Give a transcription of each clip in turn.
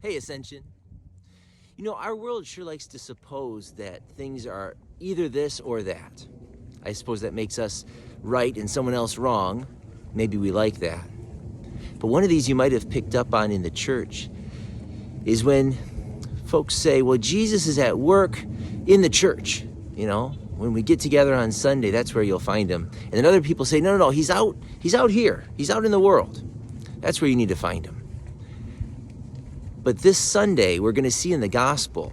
Hey, Ascension. You know, our world sure likes to suppose that things are either this or that. I suppose that makes us right and someone else wrong. Maybe we like that. But one of these you might have picked up on in the church is when folks say, well, Jesus is at work in the church. You know, when we get together on Sunday, that's where you'll find him. And then other people say, no, he's out here. He's out in the world. That's where you need to find him. But this Sunday, we're going to see in the gospel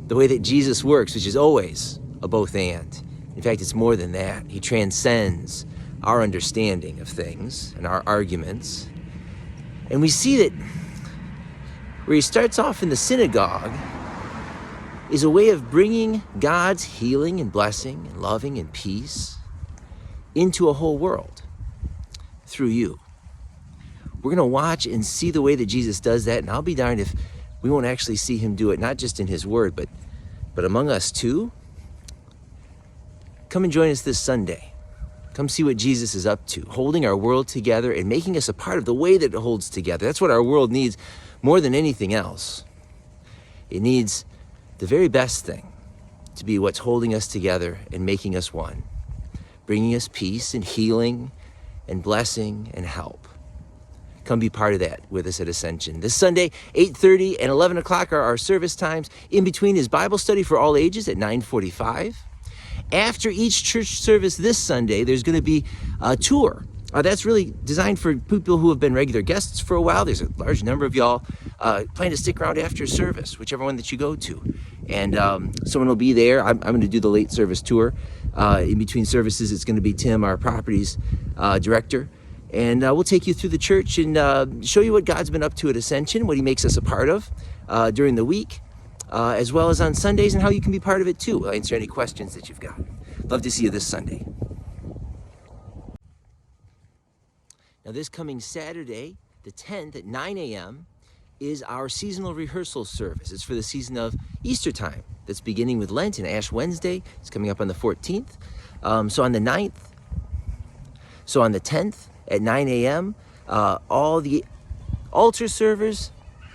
the way that Jesus works, which is always a both and. In fact, it's more than that. He transcends our understanding of things and our arguments. And we see that where he starts off in the synagogue is a way of bringing God's healing and blessing and loving and peace into a whole world through you. We're going to watch and see the way that Jesus does that, and I'll be darned if we won't actually see him do it, not just in his word, but among us too. Come and join us this Sunday. Come see what Jesus is up to, holding our world together and making us a part of the way that it holds together. That's what our world needs more than anything else. It needs the very best thing to be what's holding us together and making us one, bringing us peace and healing and blessing and help. Come be part of that with us at Ascension. This Sunday, 8:30 and 11 o'clock are our service times. In between is Bible study for all ages at 9:45. After each church service this Sunday, there's going to be a tour. That's really designed for people who have been regular guests for a while. There's a large number of y'all plan to stick around after service, whichever one that you go to. And someone will be there. I'm going to do the late service tour. In between services, it's going to be Tim, our properties director. And we'll take you through the church and show you what God's been up to at Ascension, what he makes us a part of during the week, as well as on Sundays, and how you can be part of it too. I'll answer any questions that you've got. Love to see you this Sunday. Now this coming Saturday, the 10th at 9 a.m. is our seasonal rehearsal service. It's for the season of Easter time. That's beginning with Lent and Ash Wednesday. It's coming up on the 14th. So on the 9th, so on the 10th at 9 a.m., all the altar servers,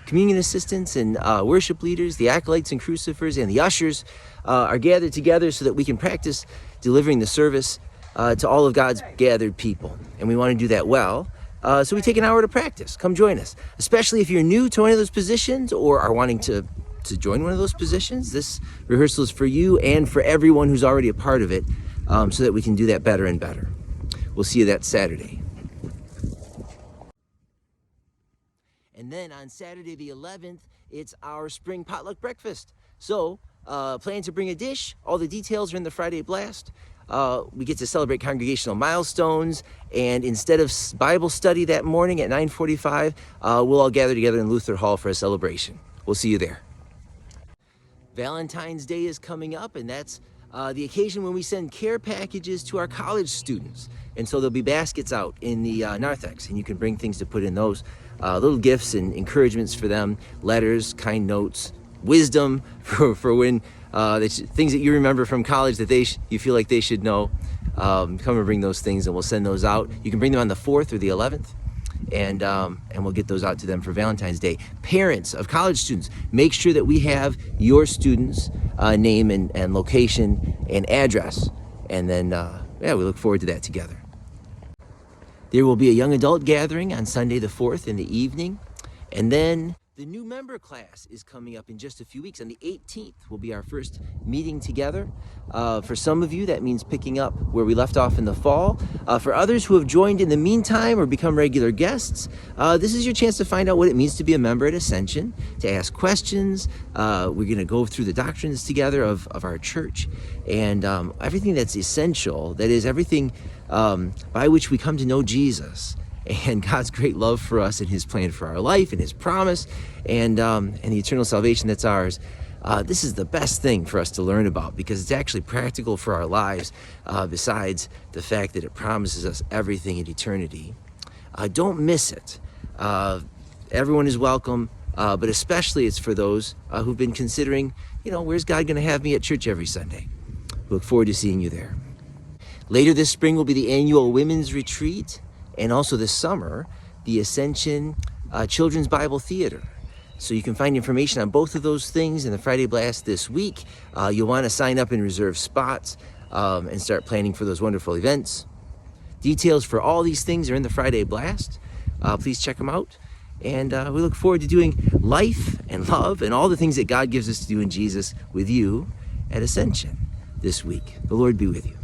communion assistants, and worship leaders, the acolytes and crucifers, and the ushers are gathered together so that we can practice delivering the service to all of God's gathered people. And we want to do that well. So we take an hour to practice. Come join us. Especially if you're new to one of those positions or are wanting to join one of those positions, this rehearsal is for you and for everyone who's already a part of it, so that we can do that better and better. We'll see you that Saturday. And then on Saturday the 11th, it's our spring potluck breakfast. So plan to bring a dish. All the details are in the Friday blast. We get to celebrate congregational milestones, and instead of Bible study that morning at 9:45, we'll all gather together in Luther Hall for a celebration. We'll see you there. Valentine's Day is coming up, and that's the occasion when we send care packages to our college students. And so there'll be baskets out in the narthex, and you can bring things to put in those. Little gifts and encouragements for them, letters, kind notes, wisdom for when things that you remember from college that you feel like they should know. Come and bring those things, and we'll send those out. You can bring them on the 4th or the 11th, and we'll get those out to them for Valentine's Day. Parents of college students, make sure that we have your student's name and location and address, and then we look forward to that together. There will be a young adult gathering on Sunday the 4th in the evening, and then the new member class is coming up in just a few weeks. On the 18th will be our first meeting together. For some of you, that means picking up where we left off in the fall. For others who have joined in the meantime or become regular guests, this is your chance to find out what it means to be a member at Ascension, to ask questions. We're going to go through the doctrines together of our church, and everything that's essential, that is everything by which we come to know Jesus and God's great love for us and his plan for our life and his promise and the eternal salvation that's ours. This is the best thing for us to learn about, because it's actually practical for our lives, besides the fact that it promises us everything in eternity. Don't miss it. Everyone is welcome, but especially it's for those who've been considering, where's God going to have me at church every Sunday? Look forward to seeing you there. Later this spring will be the annual Women's Retreat, and also this summer, the Ascension Children's Bible Theater. So you can find information on both of those things in the Friday Blast this week. You'll want to sign up and reserve spots and start planning for those wonderful events. Details for all these things are in the Friday Blast. Please check them out. And we look forward to doing life and love and all the things that God gives us to do in Jesus with you at Ascension this week. The Lord be with you.